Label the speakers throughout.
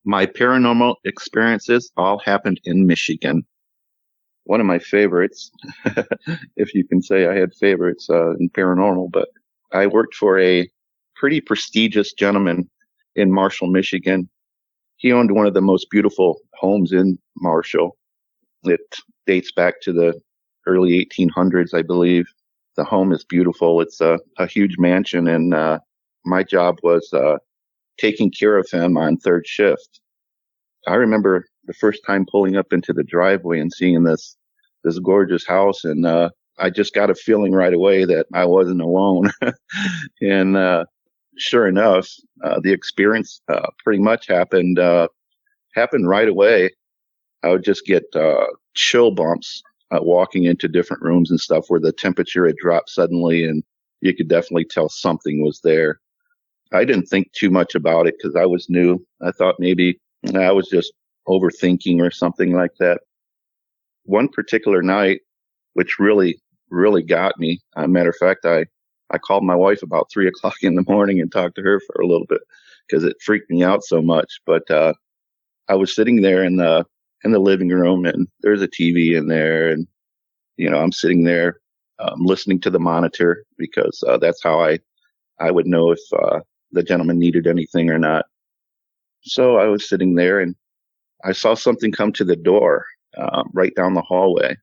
Speaker 1: My paranormal experiences all happened in Michigan. One of my favorites, if you can say I had favorites in paranormal, but I worked for a pretty prestigious gentleman in Marshall, Michigan. He owned one of the most beautiful homes in Marshall. It dates back to the early 1800s, I believe. The home is beautiful. It's a huge mansion, and my job was taking care of him on third shift. I remember the first time pulling up into the driveway and seeing this gorgeous house, and I just got a feeling right away that I wasn't alone. and sure enough, the experience pretty much happened right away. I would just get chill bumps walking into different rooms and stuff where the temperature had dropped suddenly, and you could definitely tell something was there. I didn't think too much about it because I was new. I thought maybe I was just overthinking or something like that. One particular night, which really, really got me, matter of fact, I called my wife about 3 o'clock in the morning and talked to her for a little bit because it freaked me out so much. But I was sitting there in the living room, and there's a TV in there, and I'm sitting there listening to the monitor because that's how I would know if the gentleman needed anything or not. So I was sitting there, and I saw something come to the door right down the hallway,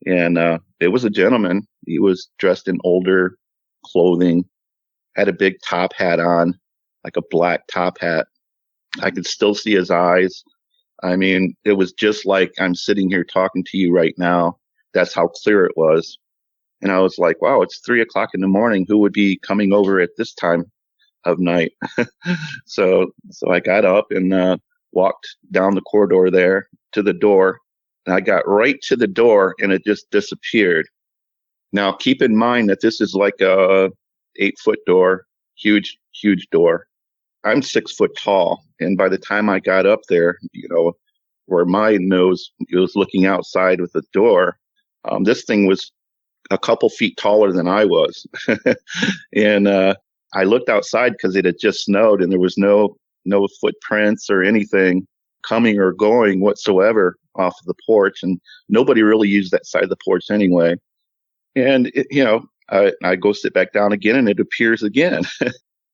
Speaker 1: and it was a gentleman. He was dressed in older clothing, had a big top hat on, like a black top hat. I could still see his eyes. I mean, it was just like I'm sitting here talking to you right now. That's how clear it was. And I was like, wow, it's 3 o'clock in the morning. Who would be coming over at this time of night? So I got up and walked down the corridor there to the door. And I got right to the door, and it just disappeared. Now, keep in mind that this is like a 8-foot door, huge, huge door. I'm 6 foot tall, and by the time I got up there, where my nose was looking outside with the door, this thing was a couple feet taller than I was. And I looked outside because it had just snowed, and there was no footprints or anything coming or going whatsoever off of the porch, and nobody really used that side of the porch anyway. And I go sit back down again, and it appears again.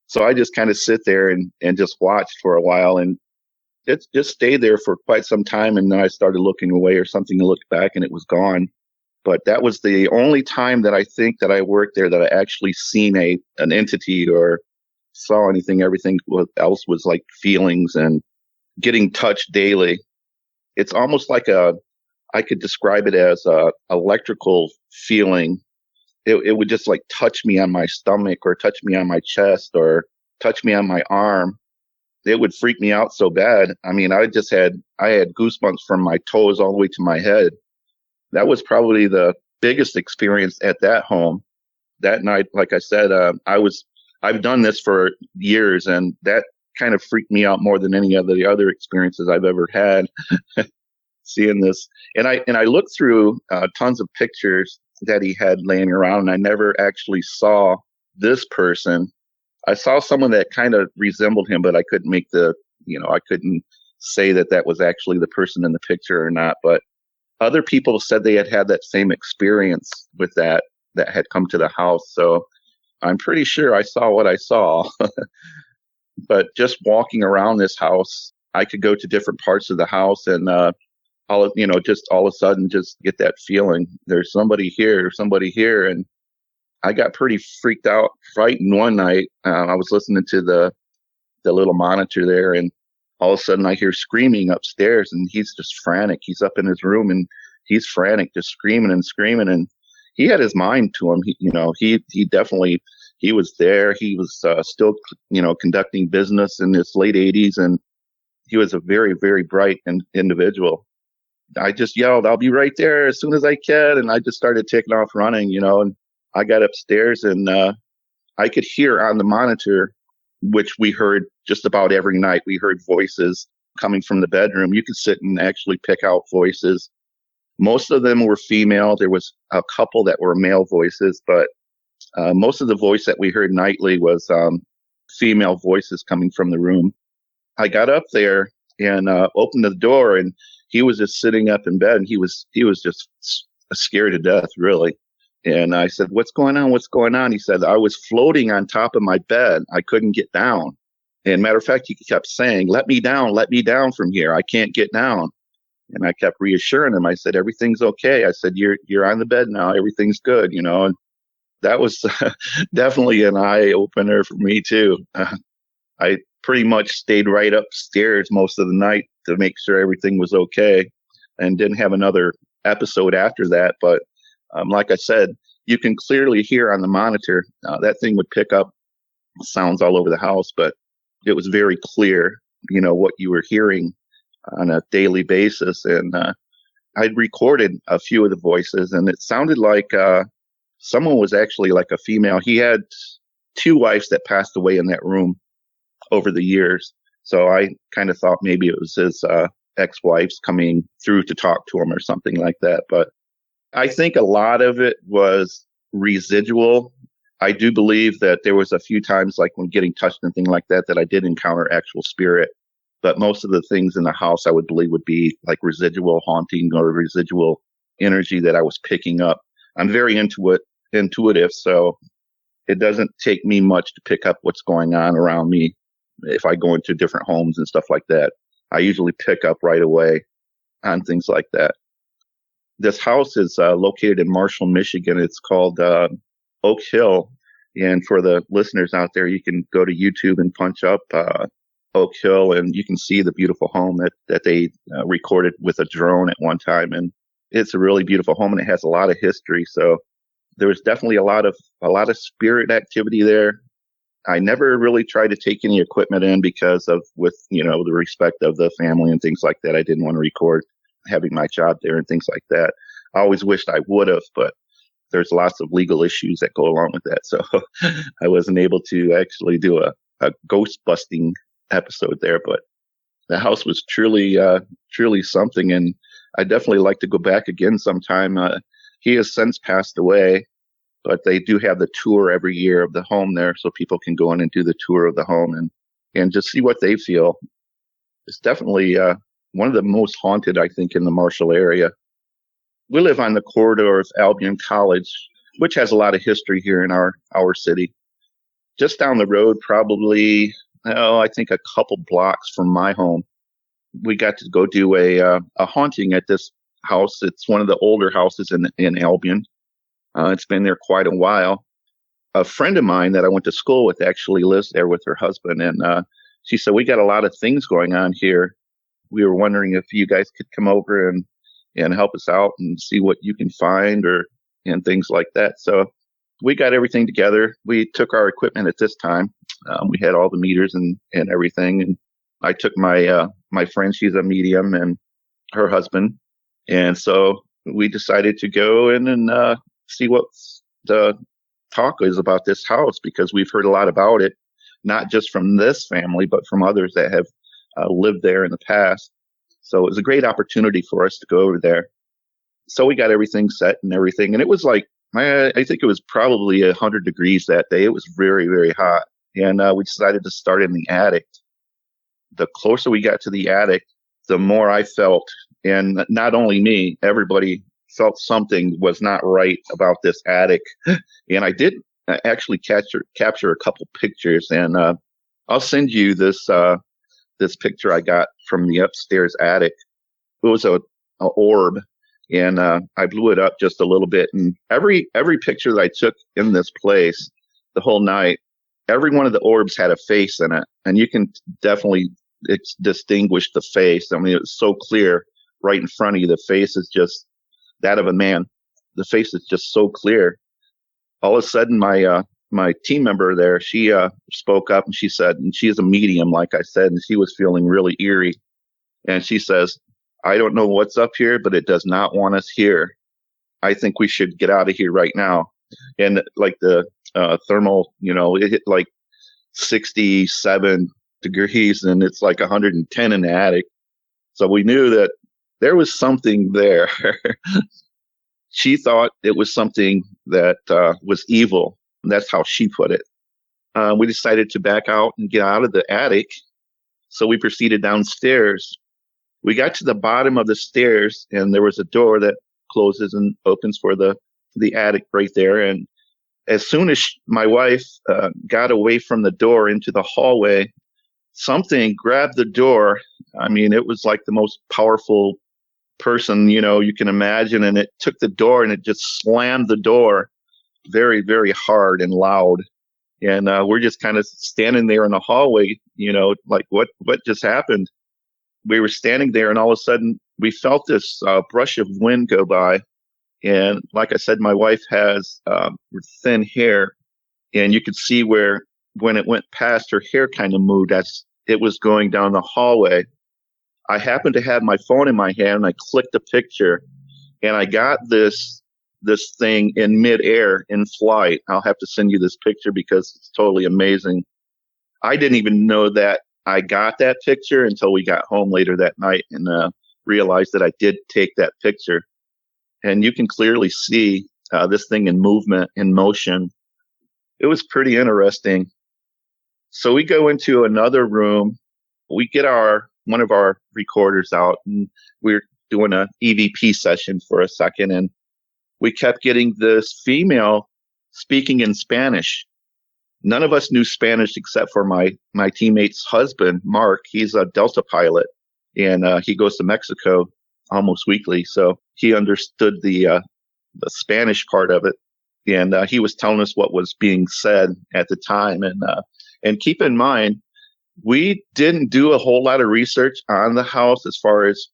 Speaker 1: So I just kind of sit there and just watched for a while, and it just stayed there for quite some time. And then I started looking away or something, and looked back, and it was gone. But that was the only time that I think that I worked there that I actually seen an entity or saw anything. Everything else was like feelings and getting touched daily. It's almost like I could describe it as a electrical feeling. It would just like touch me on my stomach or touch me on my chest or touch me on my arm. It would freak me out so bad. I mean, I had goosebumps from my toes all the way to my head. That was probably the biggest experience at that home. That night, like I said, I've done this for years, and that kind of freaked me out more than any of the other experiences I've ever had. Seeing this, and I looked through tons of pictures that he had laying around, and I never actually saw this person. I saw someone that kind of resembled him, but I couldn't I couldn't say that was actually the person in the picture or not. But other people said they had that same experience with that had come to the house. So I'm pretty sure I saw what I saw. But just walking around this house, I could go to different parts of the house, and just all of a sudden just get that feeling there's somebody here. And I got pretty freaked out, frightened one night. I was listening to the little monitor there, and all of a sudden I hear screaming upstairs, and he's just frantic. He's up in his room, and he's frantic, just screaming and screaming. And he had his mind to him. He definitely, he was there. He was still, conducting business in his late 80s, and he was a very, very bright individual. I just yelled, "I'll be right there as soon as I can." And I just started taking off running, and I got upstairs, and I could hear on the monitor, which we heard just about every night. We heard voices coming from the bedroom. You could sit and actually pick out voices. Most of them were female. There was a couple that were male voices, but most of the voice that we heard nightly was female voices coming from the room. I got up there, and and opened the door, and he was just sitting up in bed, and he was just scared to death, really. And I said, "What's going on? What's going on?" He said, "I was floating on top of my bed. I couldn't get down." And matter of fact, he kept saying, let me down from here. I can't get down." And I kept reassuring him. I said, "Everything's okay." I said, you're on the bed now. Everything's good, you know. And that was definitely an eye opener for me too. I pretty much stayed right upstairs most of the night to make sure everything was okay, and didn't have another episode after that. But like I said, you can clearly hear on the monitor, that thing would pick up sounds all over the house, but it was very clear, you know, what you were hearing on a daily basis. And I'd recorded a few of the voices, and it sounded like someone was actually like a female. He had two wives that passed away in that room over the years. So I kind of thought maybe it was his ex-wives coming through to talk to him or something like that. But I think a lot of it was residual. I do believe that there was a few times, like when getting touched and things like that, that I did encounter actual spirit. But most of the things in the house, I would believe, would be like residual haunting or residual energy that I was picking up. I'm very intuitive, so it doesn't take me much to pick up what's going on around me. If I go into different homes and stuff like that, I usually pick up right away on things like that. This house is located in Marshall, Michigan. It's called Oak Hill. And for the listeners out there, you can go to YouTube and punch up Oak Hill, and you can see the beautiful home that they recorded with a drone at one time. And it's a really beautiful home, and it has a lot of history. So there was definitely a lot of spirit activity there. I never really tried to take any equipment in because of, with, you know, the respect of the family and things like that. I didn't want to record having my job there and things like that. I always wished I would have, but there's lots of legal issues that go along with that. So I wasn't able to actually do a ghost busting episode there, but the house was truly something. And I definitely like to go back again sometime. He has since passed away, but they do have the tour every year of the home there, so people can go in and do the tour of the home and just see what they feel. It's definitely one of the most haunted, I think, in the Marshall area. We live on the corridor of Albion College, which has a lot of history here in our city. Just down the road, probably, I think a couple blocks from my home, we got to go do a haunting at this house. It's one of the older houses in Albion. It's been there quite a while. A friend of mine that I went to school with actually lives there with her husband, and she said, "We got a lot of things going on here. We were wondering if you guys could come over and help us out and see what you can find and things like that." So we got everything together. We took our equipment at this time. We had all the meters and everything. And I took my friend, she's a medium, and her husband. And so we decided to go in and see what the talk is about this house, because we've heard a lot about it, not just from this family, but from others that have lived there in the past. So it was a great opportunity for us to go over there. So we got everything set and everything. And it was like, I think it was probably 100 degrees that day. It was very, very hot. And we decided to start in the attic. The closer we got to the attic, the more I felt, and not only me, everybody felt something was not right about this attic. And I did actually capture a couple pictures. And I'll send you this picture I got from the upstairs attic. It was a orb, and I blew it up just a little bit. And every picture that I took in this place the whole night, every one of the orbs had a face in it, and you can definitely distinguish the face. I mean, it was so clear right in front of you. The face is just that of a man. The face is just so clear. All of a sudden, my team member there, she spoke up, and she said, and she is a medium, like I said, and she was feeling really eerie. And she says, "I don't know what's up here, but it does not want us here. I think we should get out of here right now." And like the thermal, it hit like 67 degrees, and it's like 110 in the attic. So we knew that there was something there. She thought it was something that was evil. That's how she put it. We decided to back out and get out of the attic. So we proceeded downstairs. We got to the bottom of the stairs, and there was a door that closes and opens for the attic right there. And as soon as my wife got away from the door into the hallway, something grabbed the door. I mean, it was like the most powerful person, you can imagine. And it took the door and it just slammed the door very, very hard and loud. And we're just kind of standing there in the hallway, like what just happened? We were standing there, and all of a sudden we felt this brush of wind go by. And like I said, my wife has thin hair, and you could see where when it went past, her hair kind of moved as it was going down the hallway. I happened to have my phone in my hand, and I clicked the picture, and I got this thing in midair in flight. I'll have to send you this picture because it's totally amazing. I didn't even know that I got that picture until we got home later that night and realized that I did take that picture. And you can clearly see this thing in movement, in motion. It was pretty interesting. So we go into another room. We get one of our recorders out, and we're doing an EVP session for a second. And we kept getting this female speaking in Spanish. None of us knew Spanish except for my teammate's husband, Mark. He's a Delta pilot, and he goes to Mexico almost weekly. So he understood the Spanish part of it. And he was telling us what was being said at the time. And keep in mind, we didn't do a whole lot of research on the house as far as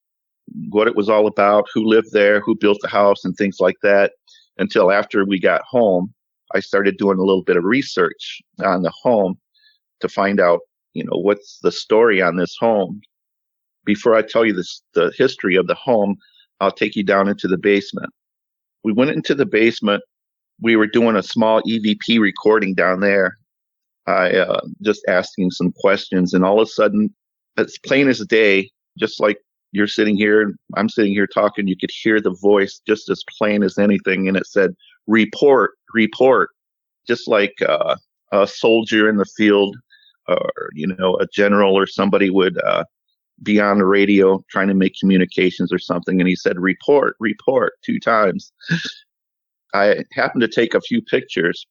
Speaker 1: what it was all about, who lived there, who built the house, and things like that until after we got home. I started doing a little bit of research on the home to find out, what's the story on this home. Before I tell you the history of the home, I'll take you down into the basement. We went into the basement. We were doing a small EVP recording down there. I just asking some questions, and all of a sudden, as plain as day, just like you're sitting here, I'm sitting here talking, you could hear the voice just as plain as anything, and it said, report, report, just like a soldier in the field, or a general or somebody would be on the radio trying to make communications or something, and he said, report, report 2 times. I happened to take a few pictures,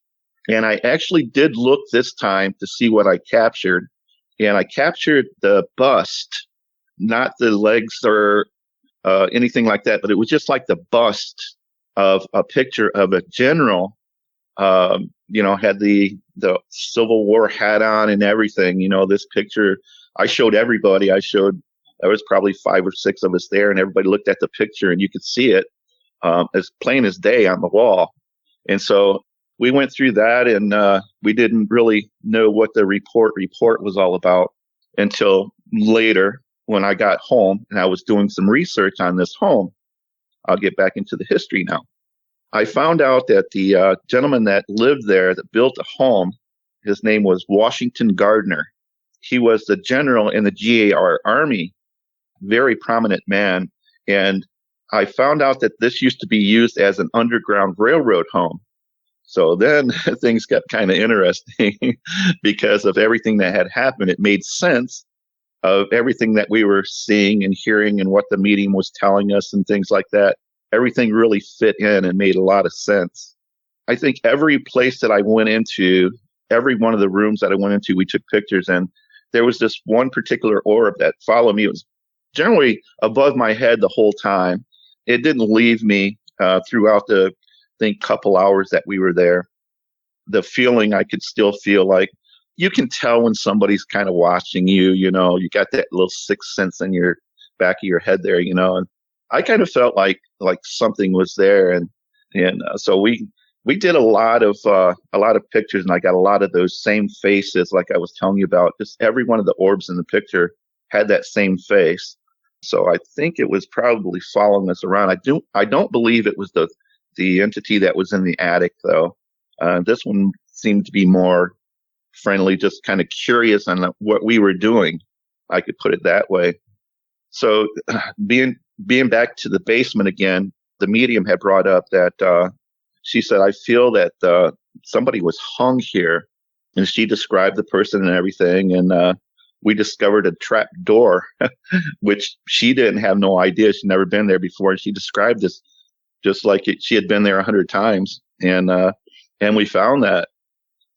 Speaker 1: and I actually did look this time to see what I captured, and I captured the bust, not the legs or anything like that, but it was just like the bust of a picture of a general, had the Civil War hat on and everything. This picture, I showed everybody. There was probably 5 or 6 of us there, and everybody looked at the picture, and you could see it as plain as day on the wall. And so we went through that, and we didn't really know what the report was all about until later when I got home and I was doing some research on this home. I'll get back into the history now. I found out that the gentleman that lived there, that built a home, his name was Washington Gardner. He was the general in the GAR Army, very prominent man. And I found out that this used to be used as an underground railroad home. So then things got kind of interesting because of everything that had happened. It made sense of everything that we were seeing and hearing and what the medium was telling us and things like that. Everything really fit in and made a lot of sense. I think every place that I went into, every one of the rooms that I went into, we took pictures, and there was this one particular orb that followed me. It was generally above my head the whole time. It didn't leave me throughout the, couple hours that we were there. The feeling, I could still feel like, you can tell when somebody's kind of watching you, you got that little sixth sense in your back of your head there, and I kind of felt like something was there. And so we did a lot of pictures, and I got a lot of those same faces, like I was telling you about. Just every one of the orbs in the picture had that same face. So I think it was probably following us around. I don't believe it was the entity that was in the attic, though. This one seemed to be more friendly, just kind of curious on what we were doing. I could put it that way. So being back to the basement again, the medium had brought up that she said, I feel that somebody was hung here. And she described the person and everything. And we discovered a trap door, which she didn't have no idea. She'd never been there before. And she described this just like she had been there 100 times. And we found that.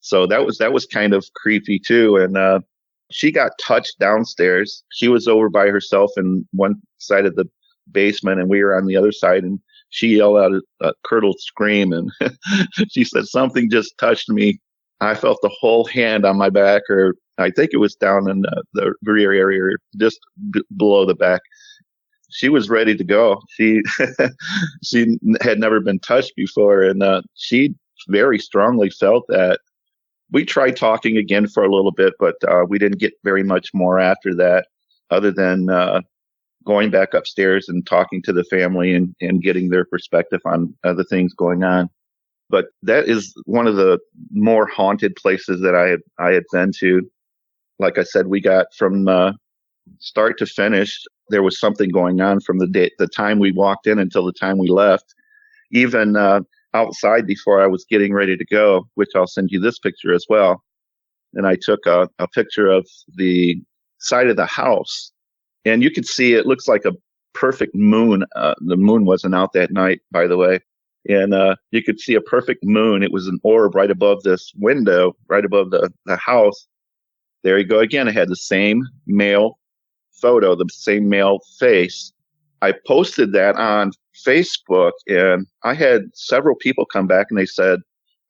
Speaker 1: So that was kind of creepy too. And, she got touched downstairs. She was over by herself in one side of the basement and we were on the other side, and she yelled out a curdled scream, and she said, something just touched me. I felt the whole hand on my back, or I think it was down in the rear area, just below the back. She was ready to go. She had never been touched before, and she very strongly felt that. We tried talking again for a little bit, but we didn't get very much more after that, other than going back upstairs and talking to the family and getting their perspective on the things going on. But that is one of the more haunted places that I had been to. Like I said, we got from start to finish, there was something going on from the time we walked in until the time we left. Even outside before I was getting ready to go, which I'll send you this picture as well. And I took a picture of the side of the house, and you could see it looks like a perfect moon. The moon wasn't out that night, by the way. And you could see a perfect moon. It was an orb right above this window, right above the house. There you go again. It had the same male photo, the same male face. I posted that on Facebook, and I had several people come back and they said,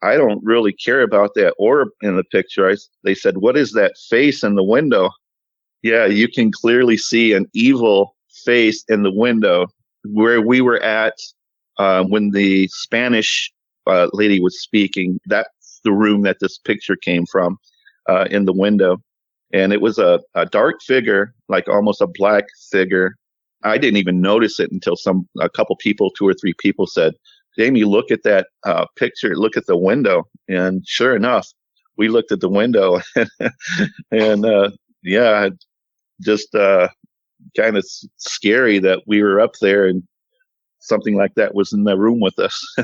Speaker 1: I don't really care about that orb in the picture. They said, what is that face in the window? Yeah, you can clearly see an evil face in the window where we were at when the Spanish lady was speaking. That's the room that this picture came from, in the window. And it was a dark figure, like almost a black figure. I didn't even notice it until a couple people, 2 or 3 people said, Jamie, look at that picture, look at the window. And sure enough, we looked at the window and yeah, just kind of scary that we were up there and something like that was in the room with us.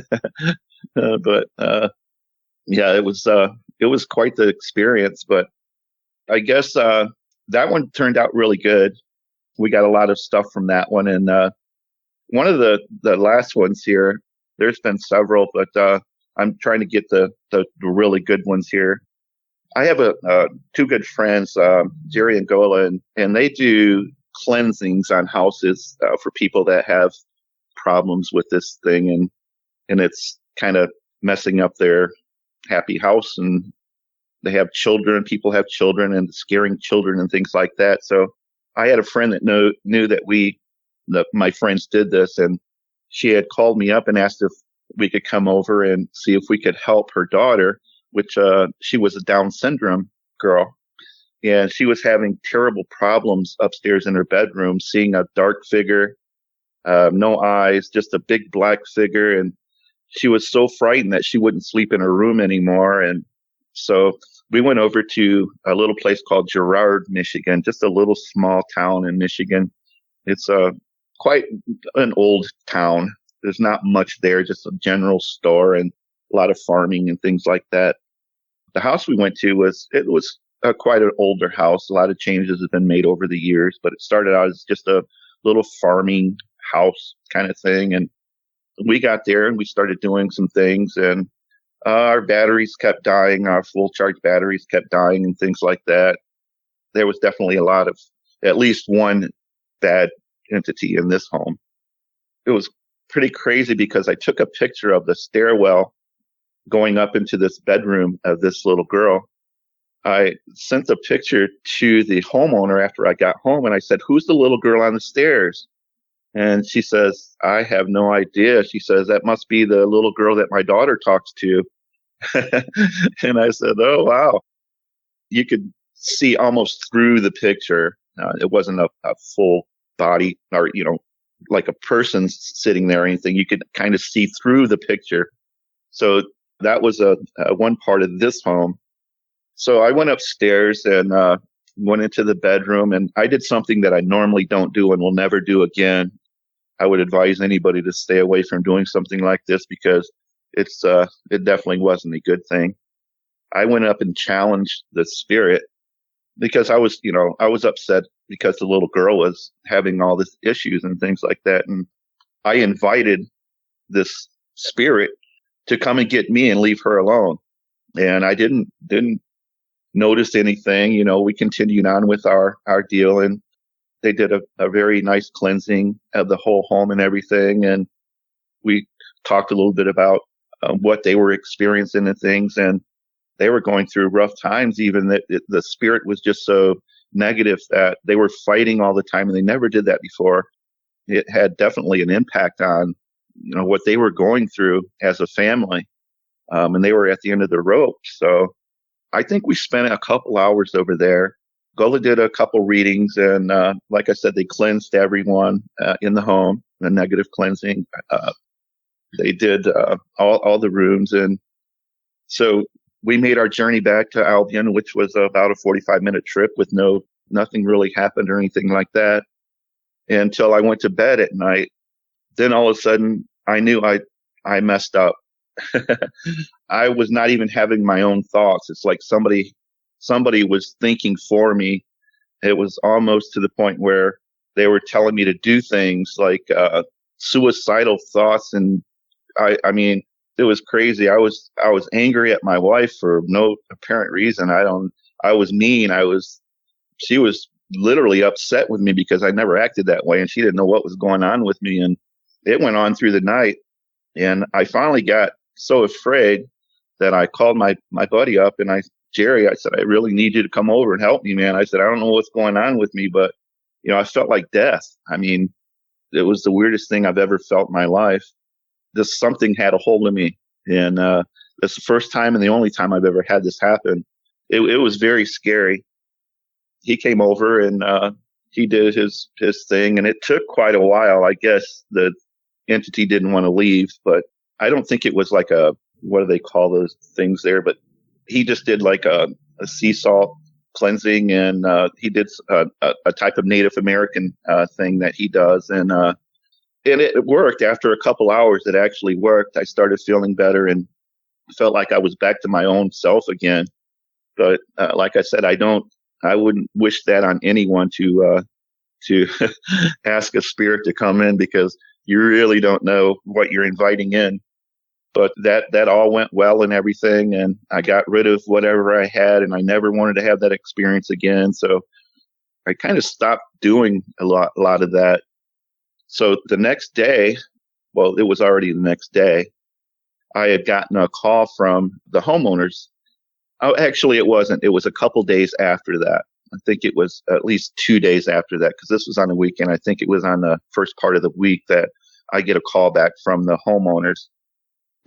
Speaker 1: But yeah, it was quite the experience. But I guess that one turned out really good. We got a lot of stuff from that one. And one of the last ones here, there's been several, but I'm trying to get the really good ones here. I have 2 good friends, Jerry and Gola, and they do cleansings on houses for people that have problems with this thing, and it's kind of messing up their happy house, and they have children, people have children, and scaring children and things like that. So I had a friend that knew that my friends did this, and she had called me up and asked if we could come over and see if we could help her daughter, which she was a Down syndrome girl, and she was having terrible problems upstairs in her bedroom, seeing a dark figure, no eyes, just a big black figure, and she was so frightened that she wouldn't sleep in her room anymore. And so we went over to a little place called Girard, Michigan, just a little small town in Michigan. It's quite an old town. There's not much there, just a general store and a lot of farming and things like that. The house we went to was quite an older house. A lot of changes have been made over the years, but it started out as just a little farming house kind of thing. And we got there and we started doing some things, and our batteries kept dying. Our full charge batteries kept dying and things like that. There was definitely a lot of, at least one bad entity in this home. It was pretty crazy because I took a picture of the stairwell going up into this bedroom of this little girl. I sent the picture to the homeowner after I got home, and I said, who's the little girl on the stairs? And she says, I have no idea. She says, that must be the little girl that my daughter talks to. And I said, oh, wow. You could see almost through the picture. It wasn't a full body or, like a person sitting there or anything. You could kind of see through the picture. So that was one part of this home. So I went upstairs and went into the bedroom, and I did something that I normally don't do and will never do again. I would advise anybody to stay away from doing something like this because it definitely wasn't a good thing. I went up and challenged the spirit, because I was upset because the little girl was having all these issues and things like that. And I invited this spirit to come and get me and leave her alone. And I didn't notice anything. We continued on with our deal, and they did a very nice cleansing of the whole home and everything. And we talked a little bit about what they were experiencing and things. And they were going through rough times, even that the spirit was just so negative that they were fighting all the time, and they never did that before. It had definitely an impact on what they were going through as a family, and they were at the end of the rope. So I think we spent a couple hours over there. Gullah did a couple readings, and like I said, they cleansed everyone in the home, the negative cleansing. They did all the rooms, and so we made our journey back to Albion, which was about a 45-minute trip with nothing really happened or anything like that until I went to bed at night. Then all of a sudden, I knew I messed up. I was not even having my own thoughts. It's like somebody was thinking for me. It was almost to the point where they were telling me to do things like suicidal thoughts, and I mean, it was crazy. I was angry at my wife for no apparent reason. I was mean. She was literally upset with me because I never acted that way, and she didn't know what was going on with me. And it went on through the night, and I finally got so afraid that I called my buddy up, and Jerry, I said, I really need you to come over and help me, man. I said, I don't know what's going on with me, but I felt like death. I mean, it was the weirdest thing I've ever felt in my life. This something had a hold of me, and it's the first time and the only time I've ever had this happen. It was very scary. He came over, and he did his thing, and it took quite a while. I guess the entity didn't want to leave, but I don't think it was like what do they call those things there? But he just did like a sea salt cleansing, and he did a type of Native American thing that he does, and it worked. After a couple hours, it actually worked. I started feeling better and felt like I was back to my own self again. But like I said, I wouldn't wish that on anyone to ask a spirit to come in, because you really don't know what you're inviting in. But that all went well and everything, and I got rid of whatever I had, and I never wanted to have that experience again. So I kind of stopped doing a lot of that. So the next day, well, it was already the next day, I had gotten a call from the homeowners. Oh, actually, it wasn't. It was a couple days after that. I think it was at least 2 days after that, because this was on the weekend. I think it was on the first part of the week that I get a call back from the homeowners.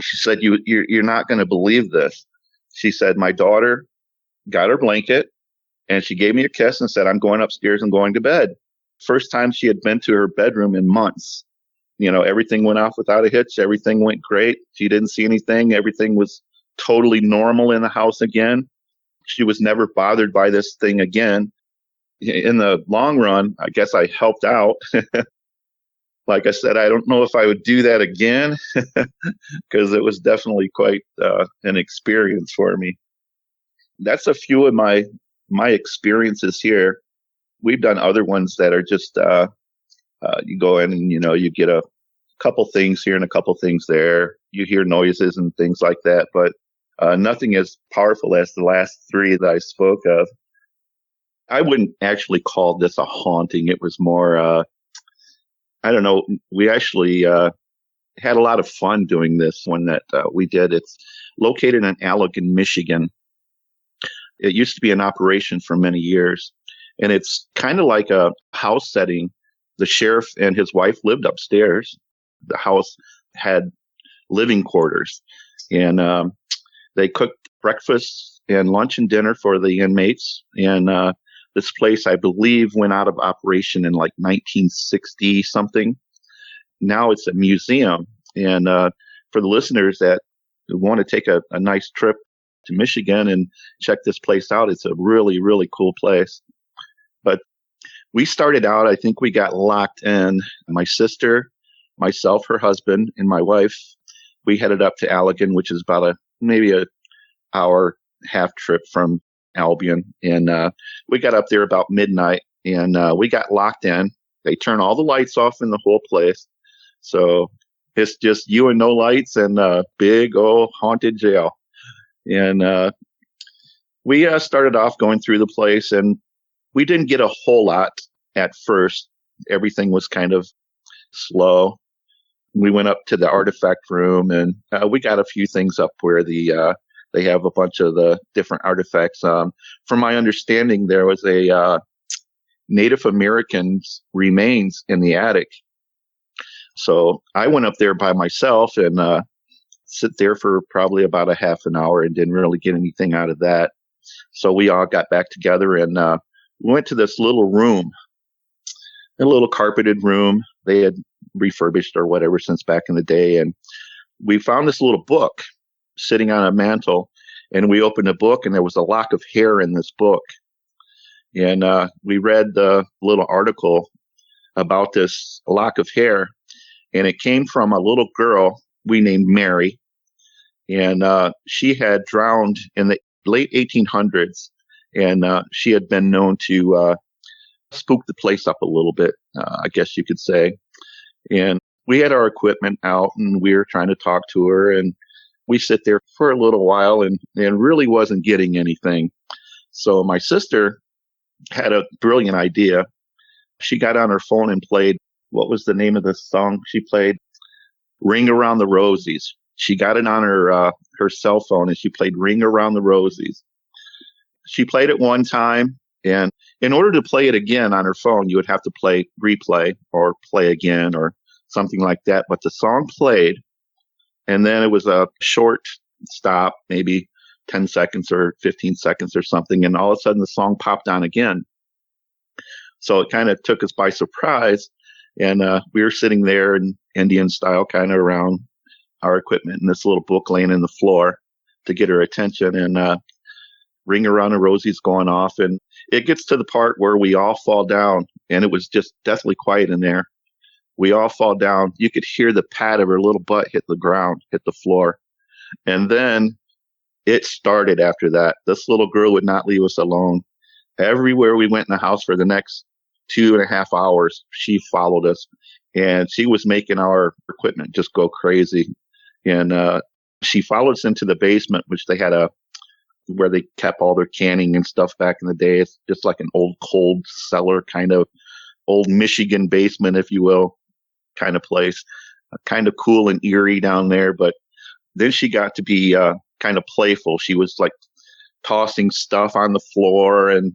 Speaker 1: She said, you're not going to believe this. She said, my daughter got her blanket, and she gave me a kiss and said, I'm going upstairs and going to bed. First time she had been to her bedroom in months. Everything went off without a hitch. Everything went great. She didn't see anything. Everything was totally normal in the house again. She was never bothered by this thing again. In the long run, I guess I helped out. Like I said, I don't know if I would do that again, because it was definitely quite an experience for me. That's a few of my experiences here. We've done other ones that are just you go in and you get a couple things here and a couple things there. You hear noises and things like that, but nothing as powerful as the last three that I spoke of. I wouldn't actually call this a haunting. It was more, I don't know. We actually had a lot of fun doing this one that we did. It's located in Allegan, Michigan. It used to be an operation for many years, and it's kind of like a house setting. The sheriff and his wife lived upstairs. The house had living quarters, and they cooked breakfast and lunch and dinner for the inmates. And this place, I believe, went out of operation in like 1960 something. Now it's a museum. And for the listeners that want to take a nice trip to Michigan and check this place out, it's a really, really cool place. But we started out, I think we got locked in. My sister, myself, her husband, and my wife, we headed up to Allegan, which is about maybe a hour half trip from Albion. And we got up there about midnight, and we got locked in. They turn all the lights off in the whole place. So it's just you and no lights and a big old haunted jail. And we started off going through the place, and we didn't get a whole lot at first. Everything was kind of slow. We went up to the artifact room, and we got a few things up where they have a bunch of the different artifacts. From my understanding, there was a Native American's remains in the attic. So I went up there by myself and sit there for probably about a half an hour and didn't really get anything out of that. So we all got back together and we went to this little room, a little carpeted room. They had refurbished or whatever since back in the day. And we found this little book sitting on a mantle, and we opened the book, and there was a lock of hair in this book. And we read the little article about this lock of hair, and it came from a little girl we named Mary. And she had drowned in the late 1800s, and she had been known to spook the place up a little bit, I guess you could say. And we had our equipment out, and we were trying to talk to her, and we sit there for a little while and really wasn't getting anything. So my sister had a brilliant idea. She got on her phone and played, what was the name of the song she played? Ring Around the Rosies. She got it on her cell phone, and she played Ring Around the Rosies. She played it one time, and in order to play it again on her phone, you would have to replay or play again or something like that. But the song played, and then it was a short stop, maybe 10 seconds or 15 seconds or something. And all of a sudden the song popped on again. So it kind of took us by surprise. And we were sitting there in Indian style, kind of around our equipment, and this little book laying in the floor to get her attention. And Ring Around the Rosie's going off. And it gets to the part where we all fall down, and it was just deathly quiet in there. We all fall down. You could hear the pad of her little butt hit the ground, hit the floor. And then it started after that. This little girl would not leave us alone. Everywhere we went in the house for the next 2.5 hours, she followed us. And she was making our equipment just go crazy. And she followed us into the basement, which they had where they kept all their canning and stuff back in the day. It's just like an old cold cellar, kind of old Michigan basement, if you will, kind of place. Kind of cool and eerie down there. But then she got to be kind of playful. She was like tossing stuff on the floor. And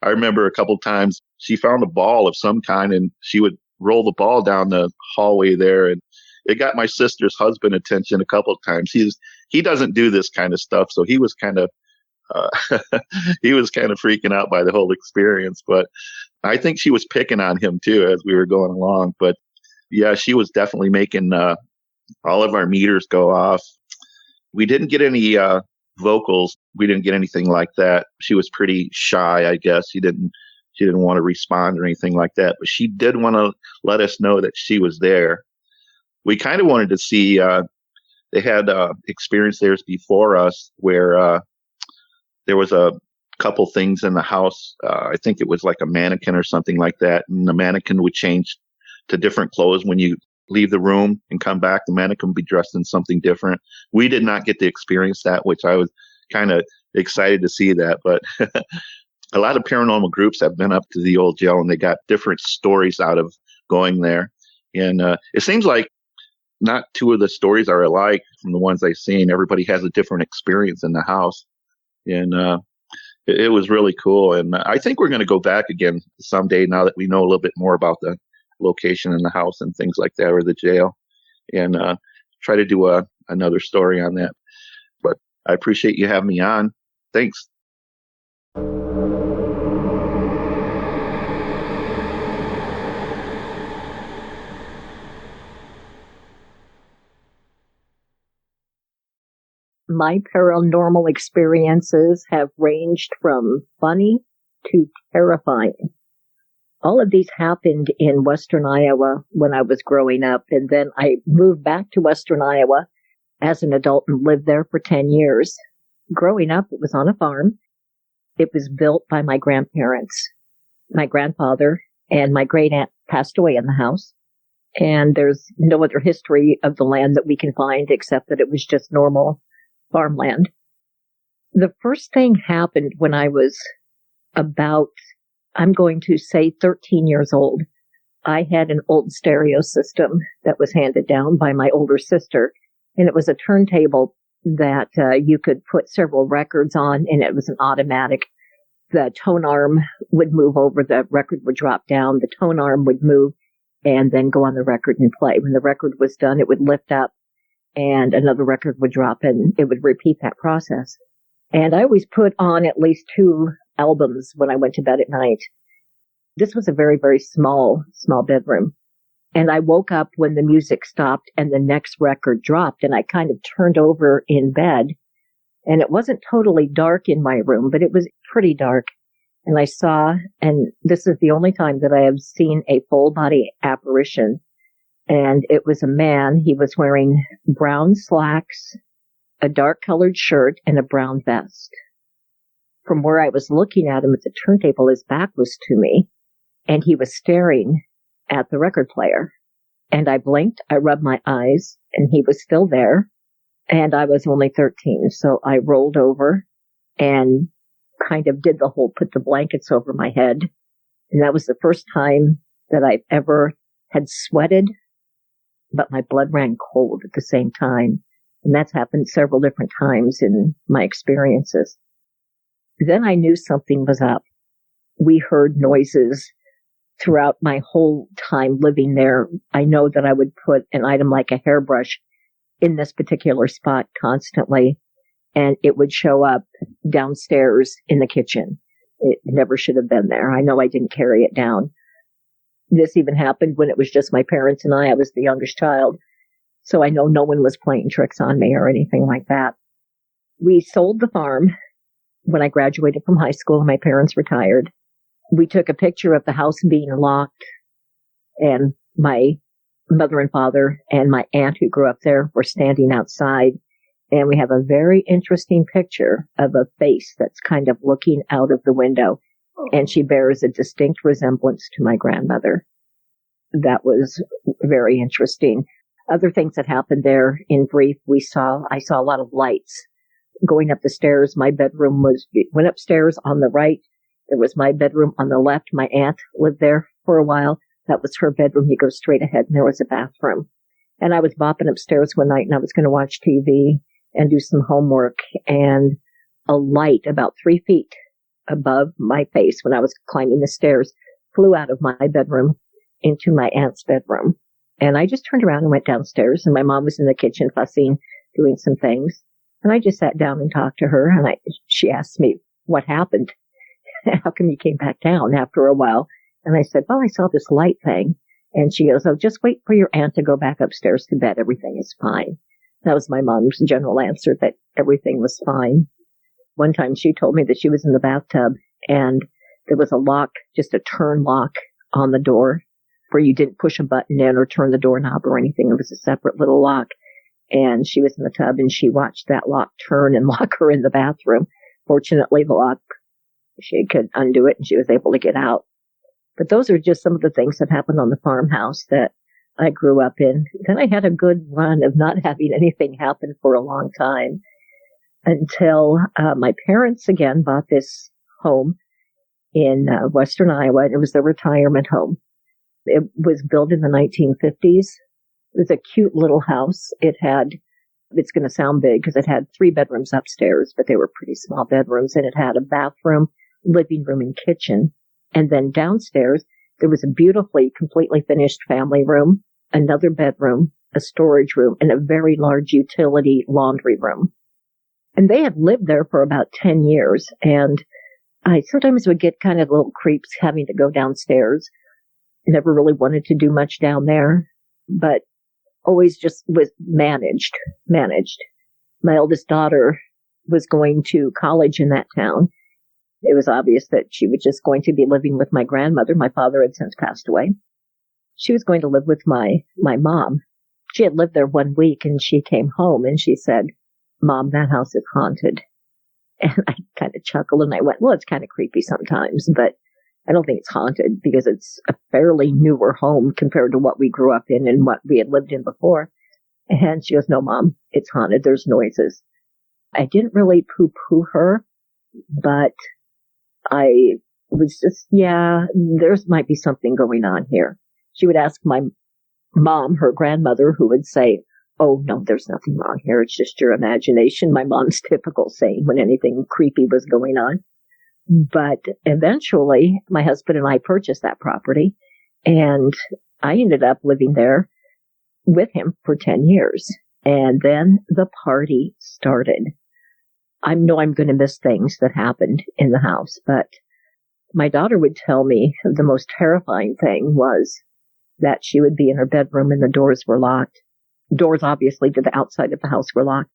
Speaker 1: I remember a couple times she found a ball of some kind, and she would roll the ball down the hallway there. And it got my sister's husband attention a couple of times. He doesn't do this kind of stuff. So he was kind of freaking out by the whole experience. But I think she was picking on him too as we were going along. But yeah, she was definitely making all of our meters go off. We didn't get any vocals. We didn't get anything like that. She was pretty shy, I guess. She didn't want to respond or anything like that. But she did want to let us know that she was there. We kind of wanted to see. They had experienced theirs before us, where there was a couple things in the house. I think it was like a mannequin or something like that, and the mannequin would change to different clothes when you leave the room and come back. The mannequin would be dressed in something different. We did not get to experience that, which I was kind of excited to see that. But a lot of paranormal groups have been up to the old jail, and they got different stories out of going there. And it seems like not two of the stories are alike from the ones I've seen. Everybody has a different experience in the house. And it was really cool. And I think we're going to go back again someday now that we know a little bit more about the location in the house and things like that, or the jail, and try to do another story on that. But I appreciate you having me on. Thanks.
Speaker 2: My paranormal experiences have ranged from funny to terrifying. All of these happened in Western Iowa when I was growing up, and then I moved back to Western Iowa as an adult and lived there for 10 years. growing up, it was on a farm. It was built by my grandparents. My grandfather and my great aunt passed away in the house. And there's no other history of the land that we can find except that it was just normal farmland. The first thing happened when I was about, I'm going to say 13 years old. I had an old stereo system that was handed down by my older sister, and it was a turntable that you could put several records on, and it was an automatic. The tone arm would move over, the record would drop down, the tone arm would move, and then go on the record and play. When the record was done, it would lift up, and another record would drop, and it would repeat that process. And I always put on at least 2 albums when I went to bed at night. This was a very, very small bedroom. And I woke up when the music stopped and the next record dropped, and I kind of turned over in bed. And it wasn't totally dark in my room, but it was pretty dark. And I saw, and this is the only time that I have seen a full body apparition. And it was a man. He was wearing brown slacks, a dark colored shirt, and a brown vest. From where I was looking at him at the turntable, his back was to me, and he was staring at the record player. And I blinked, I rubbed my eyes, and he was still there. And I was only 13, so I rolled over and kind of did the whole put the blankets over my head. And that was the first time that I ever had sweated, but my blood ran cold at the same time. And that's happened several different times in my experiences. Then I knew something was up. We heard noises throughout my whole time living there. I know that I would put an item like a hairbrush in this particular spot constantly, and it would show up downstairs in the kitchen. It never should have been there. I know I didn't carry it down. This even happened when it was just my parents and I. I was the youngest child, so I know no one was playing tricks on me or anything like that. We sold the farm when I graduated from high school and my parents retired. We took a picture of the house being locked, and my mother and father and my aunt who grew up there were standing outside. And we have a very interesting picture of a face that's kind of looking out of the window. And she bears a distinct resemblance to my grandmother. That was very interesting. Other things that happened there in brief, I saw a lot of lights going up the stairs. My bedroom went upstairs on the right. There was my bedroom on the left. My aunt lived there for a while. That was her bedroom. You go straight ahead and there was a bathroom. And I was bopping upstairs one night and I was going to watch TV and do some homework, and a light about 3 feet above my face when I was climbing the stairs flew out of my bedroom into my aunt's bedroom. And I just turned around and went downstairs, and my mom was in the kitchen fussing, doing some things. And I just sat down and talked to her, and she asked me what happened. How come you came back down after a while? And I said, well, I saw this light thing. And she goes, oh, just wait for your aunt to go back upstairs to bed. Everything is fine. That was my mom's general answer, that everything was fine. One time she told me that she was in the bathtub and there was a lock, just a turn lock on the door where you didn't push a button in or turn the doorknob or anything. It was a separate little lock. And she was in the tub and she watched that lock turn and lock her in the bathroom. Fortunately, the lock, she could undo it and she was able to get out. But those are just some of the things that happened on the farmhouse that I grew up in. Then I had a good run of not having anything happen for a long time until my parents again bought this home in western Iowa. And it was the retirement home. It was built in the 1950s. It was a cute little house. It's going to sound big because it had 3 bedrooms upstairs, but they were pretty small bedrooms. And it had a bathroom, living room, and kitchen. And then downstairs, there was a beautifully, completely finished family room, another bedroom, a storage room, and a very large utility laundry room. And they had lived there for about 10 years. And I sometimes would get kind of little creeps having to go downstairs. Never really wanted to do much down there, but always just was managed. My eldest daughter was going to college in that town. It was obvious that she was just going to be living with my grandmother. My father had since passed away. She was going to live with my mom. She had lived there 1 week and she came home and she said, Mom, that house is haunted. And I kind of chuckled and I went, well, it's kind of creepy sometimes, but I don't think it's haunted because it's a fairly newer home compared to what we grew up in and what we had lived in before. And she goes, no, Mom, it's haunted. There's noises. I didn't really poo-poo her, but I was just, yeah, there might be something going on here. She would ask my mom, her grandmother, who would say, oh, no, there's nothing wrong here. It's just your imagination. My mom's typical saying when anything creepy was going on. But eventually, my husband and I purchased that property, and I ended up living there with him for 10 years. And then the party started. I know I'm going to miss things that happened in the house, but my daughter would tell me the most terrifying thing was that she would be in her bedroom and the doors were locked. Doors, obviously, to the outside of the house were locked,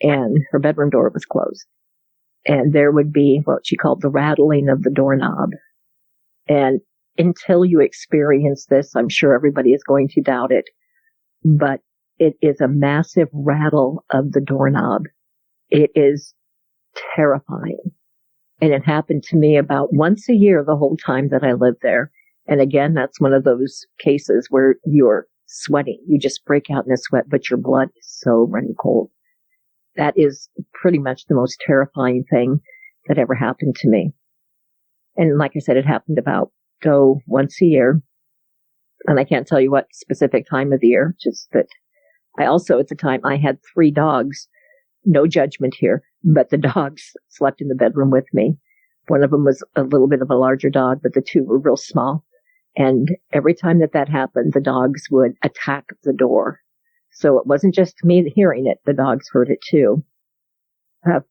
Speaker 2: and her bedroom door was closed. And there would be what she called the rattling of the doorknob. And until you experience this, I'm sure everybody is going to doubt it, but it is a massive rattle of the doorknob. It is terrifying. And it happened to me about once a year the whole time that I lived there. And again, that's one of those cases where you're sweating. You just break out in a sweat, but your blood is so running cold. That is pretty much the most terrifying thing that ever happened to me. And like I said, it happened about, once a year. And I can't tell you what specific time of the year, just that I also, at the time, I had 3 dogs. No judgment here, but the dogs slept in the bedroom with me. One of them was a little bit of a larger dog, but the 2 were real small. And every time that happened, the dogs would attack the door. So it wasn't just me hearing it, the dogs heard it too.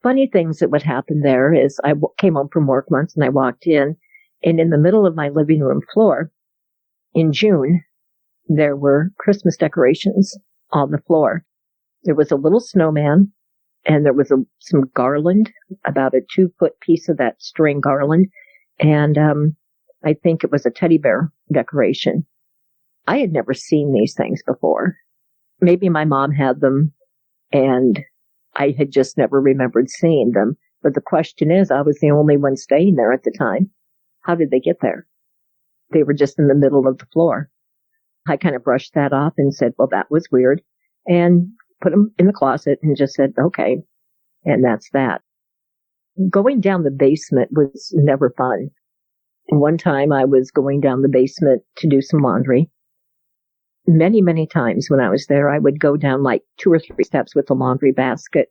Speaker 2: Funny things that would happen there is I came home from work once and I walked in, and in the middle of my living room floor, in June, there were Christmas decorations on the floor. There was a little snowman, and there was some garland, about a 2-foot piece of that string garland, and I think it was a teddy bear decoration. I had never seen these things before. Maybe my mom had them, and I had just never remembered seeing them. But the question is, I was the only one staying there at the time. How did they get there? They were just in the middle of the floor. I kind of brushed that off and said, well, that was weird, and put them in the closet and just said, okay. And that's that. Going down the basement was never fun. One time I was going down the basement to do some laundry. Many, many times when I was there, I would go down like 2 or 3 steps with the laundry basket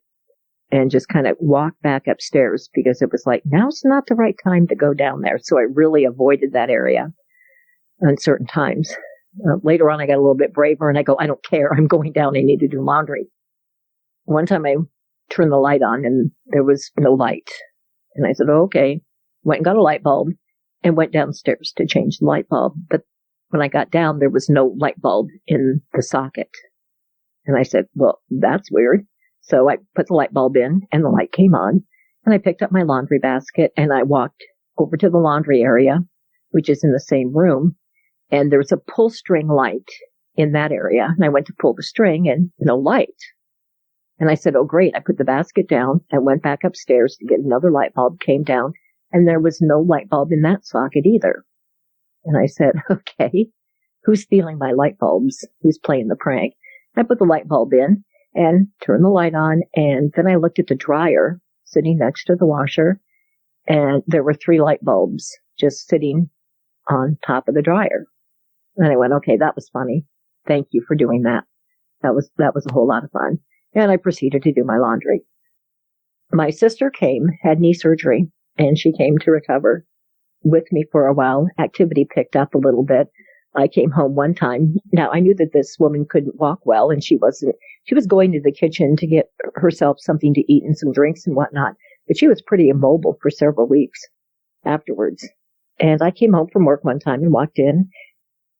Speaker 2: and just kind of walk back upstairs because it was like, now's not the right time to go down there. So I really avoided that area on certain times. Later on, I got a little bit braver and I go, I don't care. I'm going down. I need to do laundry. One time I turned the light on and there was no light. And I said, oh, okay. Went and got a light bulb and went downstairs to change the light bulb. But when I got down, there was no light bulb in the socket. And I said, well, that's weird. So I put the light bulb in and the light came on. And I picked up my laundry basket and I walked over to the laundry area, which is in the same room. And there was a pull string light in that area. And I went to pull the string and no light. And I said, oh, great. I put the basket down and went back upstairs to get another light bulb, came down, and there was no light bulb in that socket either. And I said, okay, who's stealing my light bulbs? Who's playing the prank? I put the light bulb in and turned the light on. And then I looked at the dryer sitting next to the washer. And there were 3 light bulbs just sitting on top of the dryer. And I went, okay, that was funny. Thank you for doing that. That was a whole lot of fun. And I proceeded to do my laundry. My sister came, had knee surgery, and she came to recover with me for a while. Activity picked up a little bit. I came home one time. Now, I knew that this woman couldn't walk well, and she was going to the kitchen to get herself something to eat and some drinks and whatnot, but she was pretty immobile for several weeks afterwards. And I came home from work one time and walked in.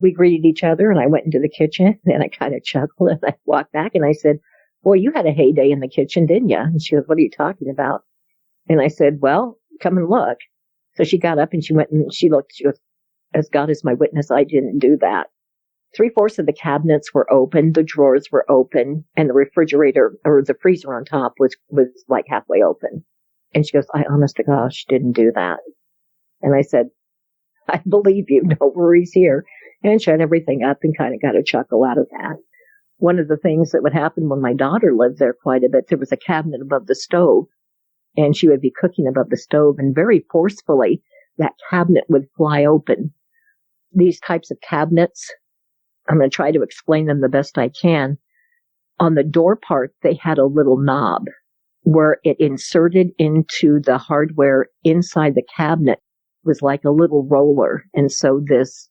Speaker 2: We greeted each other, and I went into the kitchen, and I kind of chuckled, and I walked back, and I said, boy, you had a heyday in the kitchen, didn't you? And she goes, what are you talking about? And I said, well, come and look. So she got up and she went and she looked. She goes, as God is my witness, I didn't do that. 3/4 of the cabinets were open, the drawers were open, and the refrigerator or the freezer on top was like halfway open. And she goes, I honest to gosh didn't do that. And I said, I believe you, no worries here. And shut everything up and kind of got a chuckle out of that. One of the things that would happen when my daughter lived there quite a bit, there was a cabinet above the stove, and she would be cooking above the stove, and very forcefully that cabinet would fly open. These types of cabinets, I'm going to try to explain them the best I can. On the door part, they had a little knob where it inserted into the hardware inside the cabinet was like a little roller. And so this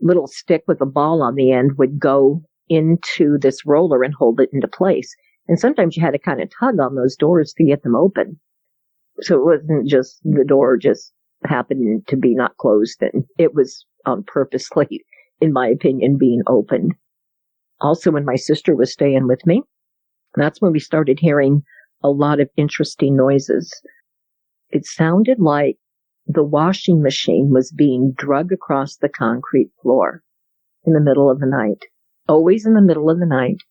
Speaker 2: little stick with a ball on the end would go into this roller and hold it into place. And sometimes you had to kind of tug on those doors to get them open. So it wasn't just the door just happened to be not closed, and it was purposely, in my opinion, being opened. Also, when my sister was staying with me, that's when we started hearing a lot of interesting noises. It sounded like the washing machine was being dragged across the concrete floor in the middle of the night. Always in the middle of the night.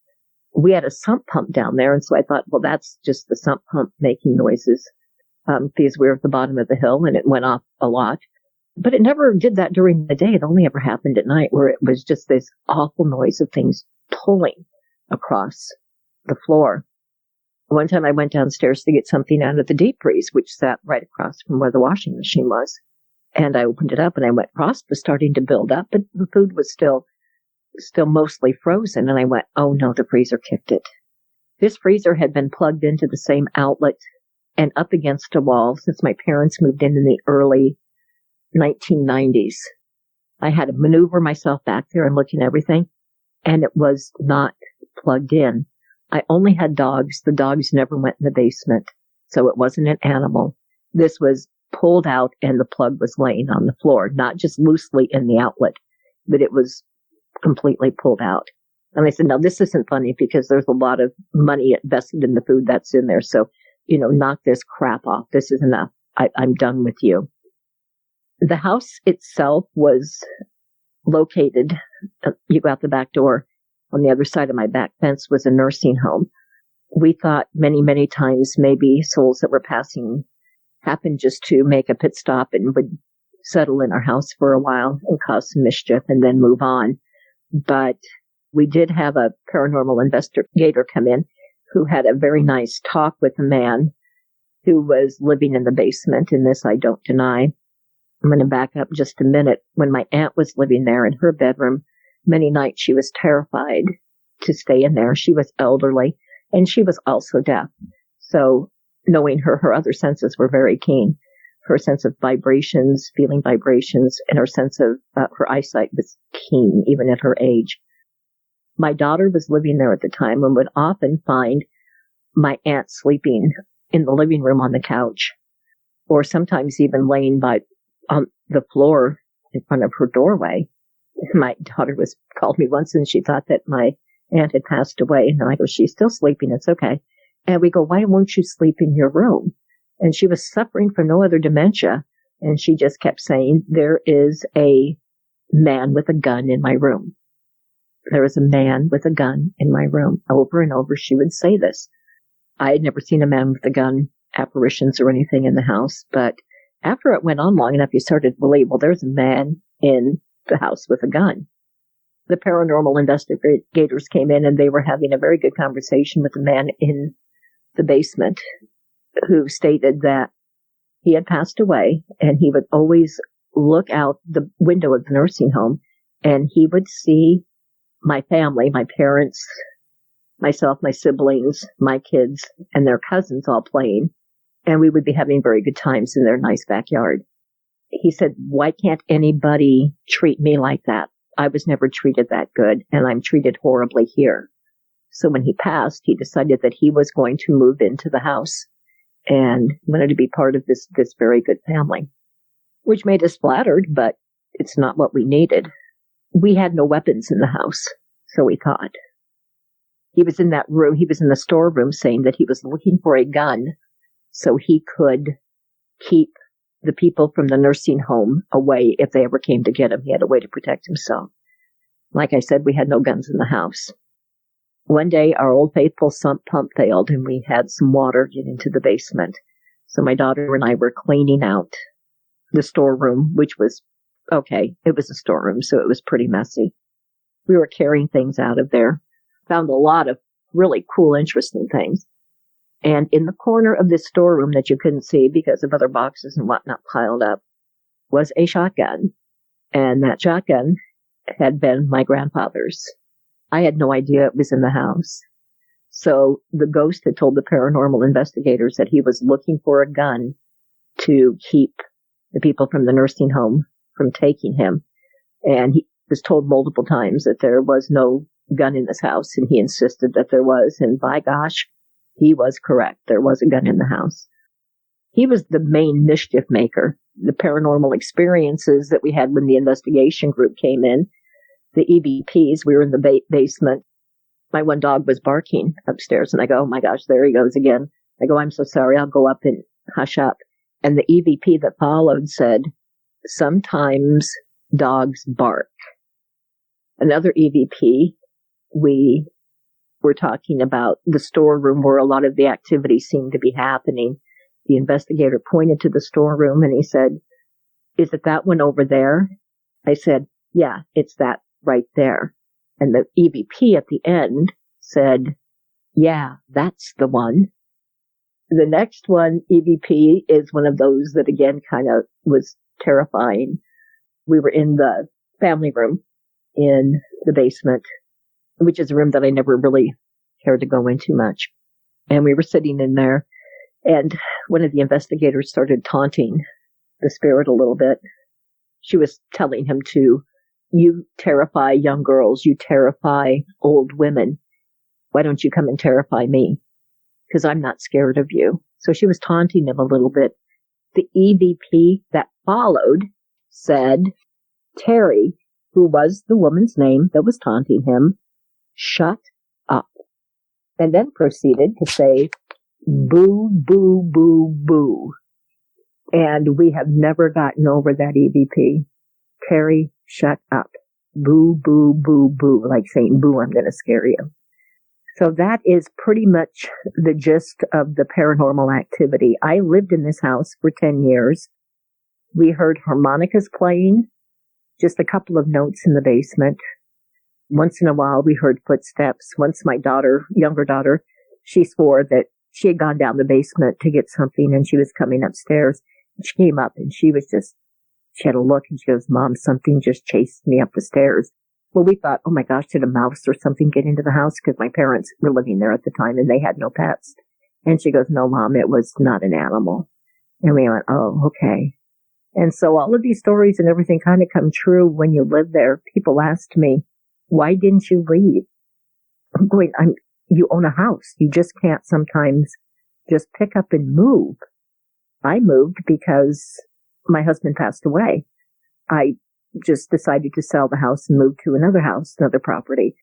Speaker 2: We had a sump pump down there, and so I thought, well, that's just the sump pump making noises, because we were at the bottom of the hill, and it went off a lot. But it never did that during the day. It only ever happened at night, where it was just this awful noise of things pulling across the floor. One time I went downstairs to get something out of the deep freeze, which sat right across from where the washing machine was. And I opened it up, and I went, frost was starting to build up, but the food was still mostly frozen. And I went, oh no, the freezer kicked it. This freezer had been plugged into the same outlet and up against a wall since my parents moved in the early 1990s. I had to maneuver myself back there and looking at everything, and it was not plugged in. I only had dogs. The dogs never went in the basement, so it wasn't an animal. This was pulled out, and the plug was laying on the floor, not just loosely in the outlet, but it was completely pulled out. And I said, no, this isn't funny because there's a lot of money invested in the food that's in there. So, knock this crap off. This is enough. I'm done with you. The house itself was located, you go out the back door, on the other side of my back fence was a nursing home. We thought many, many times maybe souls that were passing happened just to make a pit stop and would settle in our house for a while and cause some mischief and then move on. But we did have a paranormal investigator come in who had a very nice talk with a man who was living in the basement, and this I don't deny. I'm going to back up just a minute. When my aunt was living there in her bedroom, many nights she was terrified to stay in there. She was elderly, and she was also deaf. So knowing her other senses were very keen. Her sense of vibrations, feeling vibrations, and her sense of her eyesight was keen, even at her age. My daughter was living there at the time and would often find my aunt sleeping in the living room on the couch, or sometimes even laying on the floor in front of her doorway. My daughter called me once, and she thought that my aunt had passed away. And I go, she's still sleeping. It's okay. And we go, why won't you sleep in your room? And she was suffering from no other dementia. And she just kept saying, there is a man with a gun in my room. There is a man with a gun in my room. Over and over, she would say this. I had never seen a man with a gun, apparitions or anything in the house. But after it went on long enough, you started to believe, well, there's a man in the house with a gun. The paranormal investigators came in, and they were having a very good conversation with the man in the basement who stated that he had passed away, and he would always look out the window of the nursing home, and he would see my family, my parents, myself, my siblings, my kids, and their cousins all playing, and we would be having very good times in their nice backyard. He said, why can't anybody treat me like that? I was never treated that good, and I'm treated horribly here. So when he passed, he decided that he was going to move into the house and wanted to be part of this very good family, which made us flattered, but it's not what we needed. We had no weapons in the house, so we thought. He was in that room, he was in the storeroom saying that he was looking for a gun so he could keep the people from the nursing home away if they ever came to get him. He had a way to protect himself. Like I said, we had no guns in the house. One day, our old faithful sump pump failed, and we had some water get into the basement. So my daughter and I were cleaning out the storeroom, which was okay. It was a storeroom, so it was pretty messy. We were carrying things out of there. Found a lot of really cool, interesting things. And in the corner of this storeroom that you couldn't see because of other boxes and whatnot piled up was a shotgun. And that shotgun had been my grandfather's. I had no idea it was in the house. So the ghost had told the paranormal investigators that he was looking for a gun to keep the people from the nursing home from taking him. And he was told multiple times that there was no gun in this house, and he insisted that there was. And by gosh, he was correct. There was a gun in the house. He was the main mischief maker. The paranormal experiences that we had when the investigation group came in, the EVPs, we were in the basement. My one dog was barking upstairs, and I go, oh my gosh, there he goes again. I go, I'm so sorry, I'll go up and hush up. And the EVP that followed said, sometimes dogs bark. Another EVP, we were talking about the storeroom where a lot of the activity seemed to be happening. The investigator pointed to the storeroom and he said, is it that one over there? I said, yeah, it's that right there. And the EVP at the end said, yeah, that's the one. The next one, EVP, is one of those that again kind of was terrifying. We were in the family room in the basement, which is a room that I never really cared to go into much. And we were sitting in there, and one of the investigators started taunting the spirit a little bit. She was telling him to, you terrify young girls, you terrify old women. Why don't you come and terrify me? Because I'm not scared of you. So she was taunting him a little bit. The EVP that followed said, Terry, who was the woman's name that was taunting him, shut up. And then proceeded to say, boo, boo, boo, boo. And we have never gotten over that EVP. Terry, shut up. Boo, boo, boo, boo. Like saying, boo, I'm going to scare you. So that is pretty much the gist of the paranormal activity. I lived in this house for 10 years. We heard harmonicas playing, just a couple of notes in the basement. Once in a while, we heard footsteps. Once my younger daughter, she swore that she had gone down the basement to get something and she was coming upstairs. She came up and she had a look and she goes, Mom, something just chased me up the stairs. Well, we thought, oh my gosh, did a mouse or something get into the house? Because my parents were living there at the time and they had no pets. And she goes, no, Mom, it was not an animal. And we went, oh, okay. And so all of these stories and everything kind of come true when you live there. People asked me, why didn't you leave? I'm going, you own a house. You just can't sometimes just pick up and move. I moved because my husband passed away. I just decided to sell the house and move to another house, another property.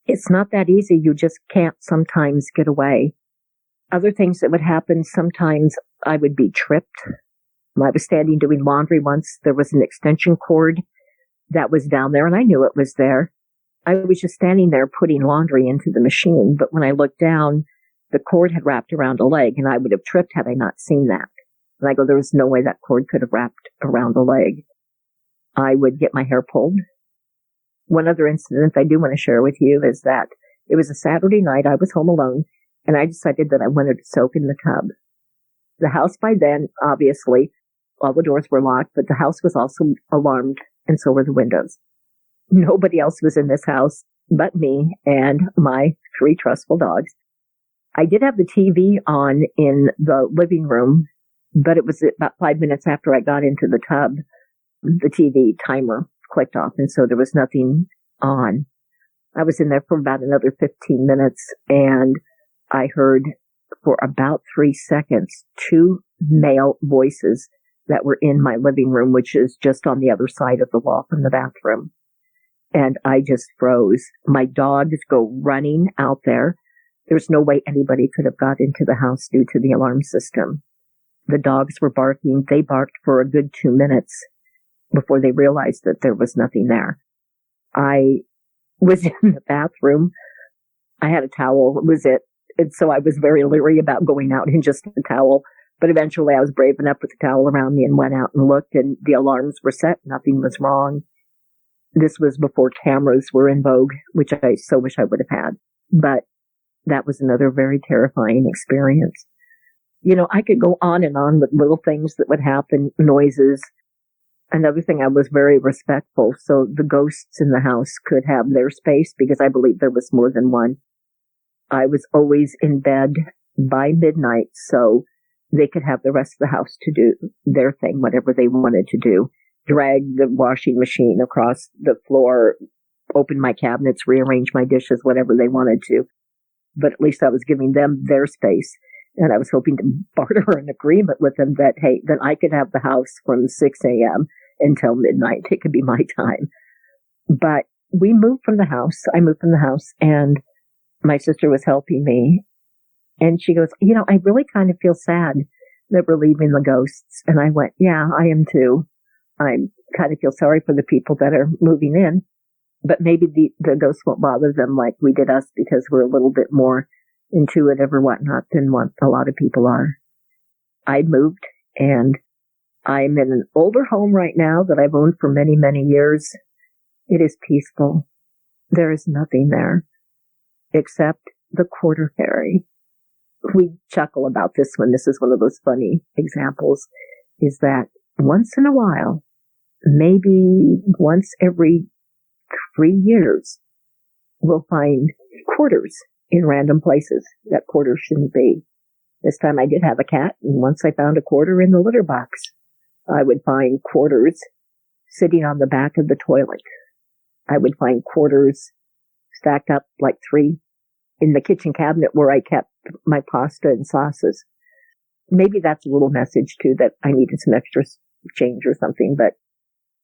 Speaker 2: It's not that easy. You just can't sometimes get away. Other things that would happen, sometimes I would be tripped. When I was standing doing laundry once, there was an extension cord that was down there, and I knew it was there. I was just standing there putting laundry into the machine, but when I looked down, the cord had wrapped around a leg, and I would have tripped had I not seen that. And I go, there was no way that cord could have wrapped around a leg. I would get my hair pulled. One other incident I do want to share with you is that it was a Saturday night. I was home alone, and I decided that I wanted to soak in the tub. The house by then, obviously, all the doors were locked, but the house was also alarmed, and so were the windows. Nobody else was in this house but me and my 3 trustful dogs. I did have the TV on in the living room, but it was about 5 minutes after I got into the tub, the TV timer clicked off, and so there was nothing on. I was in there for about another 15 minutes, and I heard for about 3 seconds 2 male voices that were in my living room, which is just on the other side of the wall from the bathroom. And I just froze. My dogs go running out there. There's no way anybody could have got into the house due to the alarm system. The dogs were barking. They barked for a good 2 minutes before they realized that there was nothing there. I was in the bathroom. I had a towel. It was it. And so I was very leery about going out in just a towel. But eventually I was brave enough with the towel around me and went out and looked, and the alarms were set. Nothing was wrong. This was before cameras were in vogue, which I so wish I would have had. But that was another very terrifying experience. You know, I could go on and on with little things that would happen, noises. Another thing, I was very respectful, so the ghosts in the house could have their space because I believe there was more than one. I was always in bed by midnight, so they could have the rest of the house to do their thing, whatever they wanted to do. Drag the washing machine across the floor, open my cabinets, rearrange my dishes, whatever they wanted to. But at least I was giving them their space. And I was hoping to barter an agreement with them that, hey, then I could have the house from 6 a.m. until midnight. It could be my time. But we moved from the house. I moved from the house, and my sister was helping me. And she goes, you know, I really kind of feel sad that we're leaving the ghosts. And I went, yeah, I am too. I kind of feel sorry for the people that are moving in. But maybe the ghosts won't bother them like we did us because we're a little bit more intuitive or whatnot than what a lot of people are. I moved, and I'm in an older home right now that I've owned for many, many years. It is peaceful. There is nothing there except the quarter fairy. We chuckle about this one. This is one of those funny examples, is that once in a while, maybe once every 3 years, we'll find quarters in random places that quarters shouldn't be. This time I did have a cat, and once I found a quarter in the litter box. I would find quarters sitting on the back of the toilet. I would find quarters stacked up like 3 in the kitchen cabinet where I kept my pasta and sauces. Maybe that's a little message too, that I needed some extra change or something, but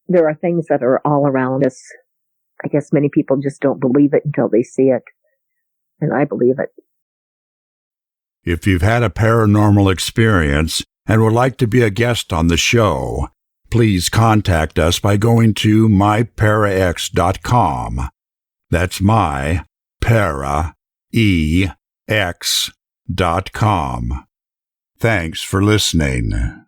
Speaker 2: there are things that are all around us. I guess many people just don't believe it until they see it. And I believe it.
Speaker 3: If you've had a paranormal experience and would like to be a guest on the show, please contact us by going to myparax.com. That's myparaex.com. Thanks for listening.